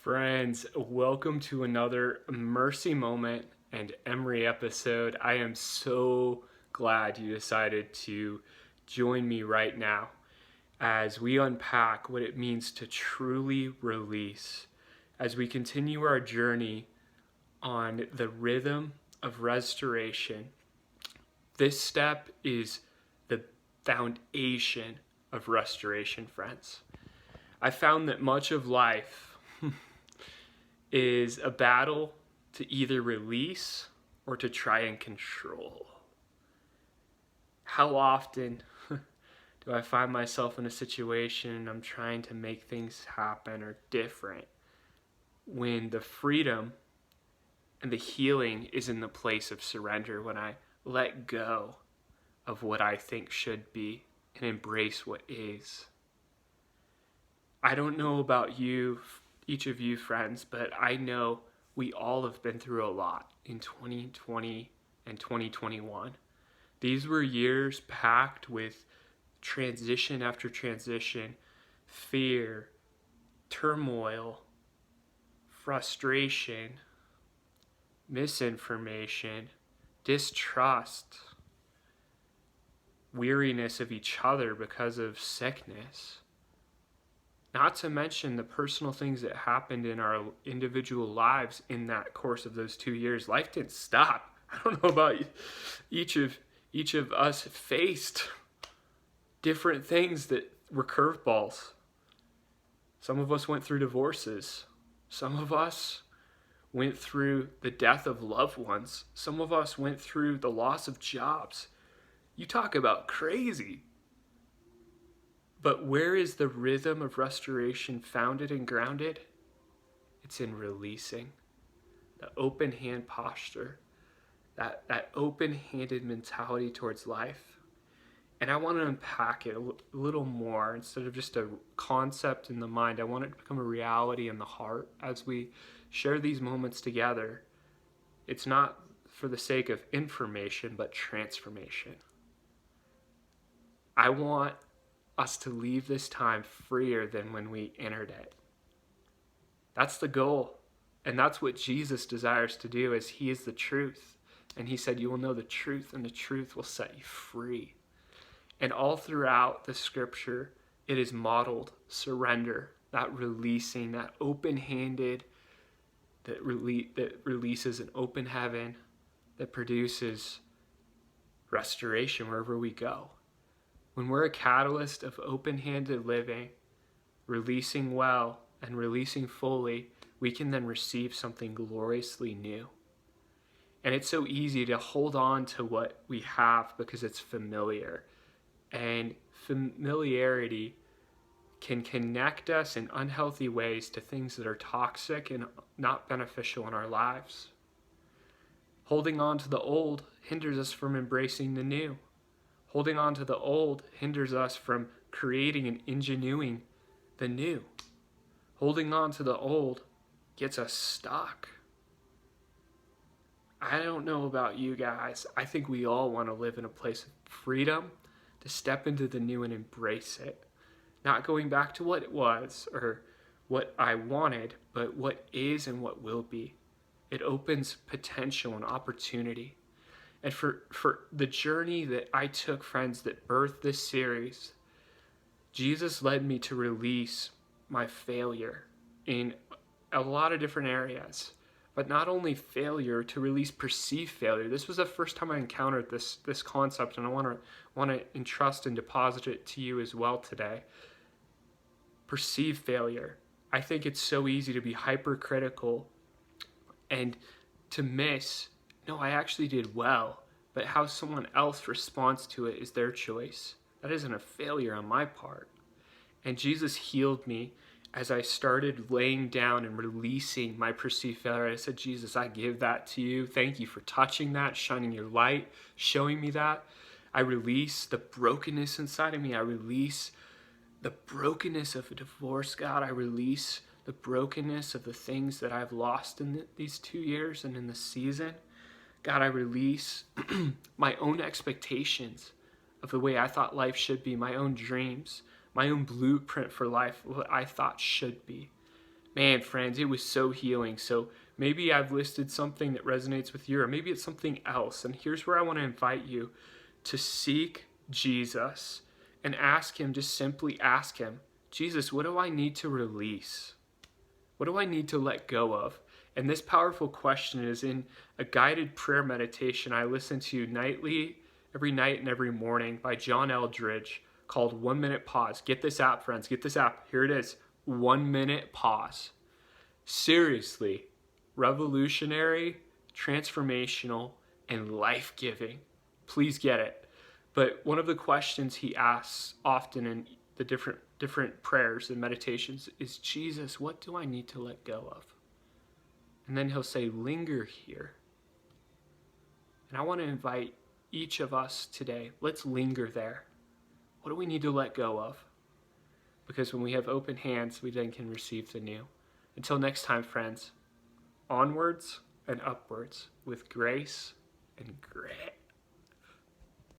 Friends, welcome to another Mercy Moment and Emery episode. I am so glad you decided to join me right now as we unpack what it means to truly release, as we continue our journey on the rhythm of restoration. This step is the foundation of restoration, friends. I found that much of life is a battle to either release or to try and control. How often do I find myself in a situation and I'm trying to make things happen or different when the freedom and the healing is in the place of surrender, when I let go of what I think should be and embrace what is. I don't know about you, each of you friends, but I know we all have been through a lot in 2020 and 2021. These were years packed with transition after transition, fear, turmoil, frustration, misinformation, distrust, weariness of each other because of sickness. Not to mention the personal things that happened in our individual lives in that course of those 2 years. Life didn't stop. I don't know about you. Each of us faced different things that were curveballs. Some of us went through divorces. Some of us went through the death of loved ones. Some of us went through the loss of jobs. You talk about crazy. But where is the rhythm of restoration founded and grounded? It's in releasing. The open hand posture. That open-handed mentality towards life. And I want to unpack it a little more. Instead of just a concept in the mind, I want it to become a reality in the heart as we share these moments together. It's not for the sake of information, but transformation. I want us to leave this time freer than when we entered it. That's the goal. And that's what Jesus desires to do, as he is the truth. And he said, you will know the truth, and the truth will set you free. And all throughout the scripture, it is modeled surrender, that releasing, that open-handed, that releases an open heaven, that produces restoration wherever we go. When we're a catalyst of open-handed living, releasing well and releasing fully, we can then receive something gloriously new. And it's so easy to hold on to what we have because it's familiar. And familiarity can connect us in unhealthy ways to things that are toxic and not beneficial in our lives. Holding on to the old hinders us from embracing the new. Holding on to the old hinders us from creating and engineering the new. Holding on to the old gets us stuck. I don't know about you guys. I think we all want to live in a place of freedom, to step into the new and embrace it. Not going back to what it was or what I wanted, but what is and what will be. It opens potential and opportunity. And for the journey that I took, friends, that birthed this series, Jesus led me to release my failure in a lot of different areas. But not only failure, to release perceived failure. This was the first time I encountered this concept, and I want to entrust and deposit it to you as well today. Perceived failure. I think it's so easy to be hypercritical and to miss, no, I actually did well, but how someone else responds to it is their choice. That isn't a failure on my part. And Jesus healed me as I started laying down and releasing my perceived failure. I said, Jesus, I give that to you. Thank you for touching that, shining your light, showing me that. I release the brokenness inside of me. I release the brokenness of a divorce, God. I release the brokenness of the things that I've lost in these 2 years and in this season. God, I release my own expectations of the way I thought life should be, my own dreams, my own blueprint for life, what I thought should be. Man, friends, it was so healing. So maybe I've listed something that resonates with you, or maybe it's something else. And here's where I want to invite you to seek Jesus and ask Him, just simply ask Him, Jesus, what do I need to release? What do I need to let go of? And this powerful question is in a guided prayer meditation I listen to nightly, every night and every morning by John Eldridge called 1 Minute Pause. Get this app, friends. Get this app. Here it is. 1 Minute Pause. Seriously, revolutionary, transformational, and life-giving. Please get it. But one of the questions he asks often in the different prayers and meditations is, Jesus, what do I need to let go of? And then he'll say, linger here. And I want to invite each of us today, let's linger there. What do we need to let go of? Because when we have open hands, we then can receive the new. Until next time, friends, onwards and upwards with grace and grit.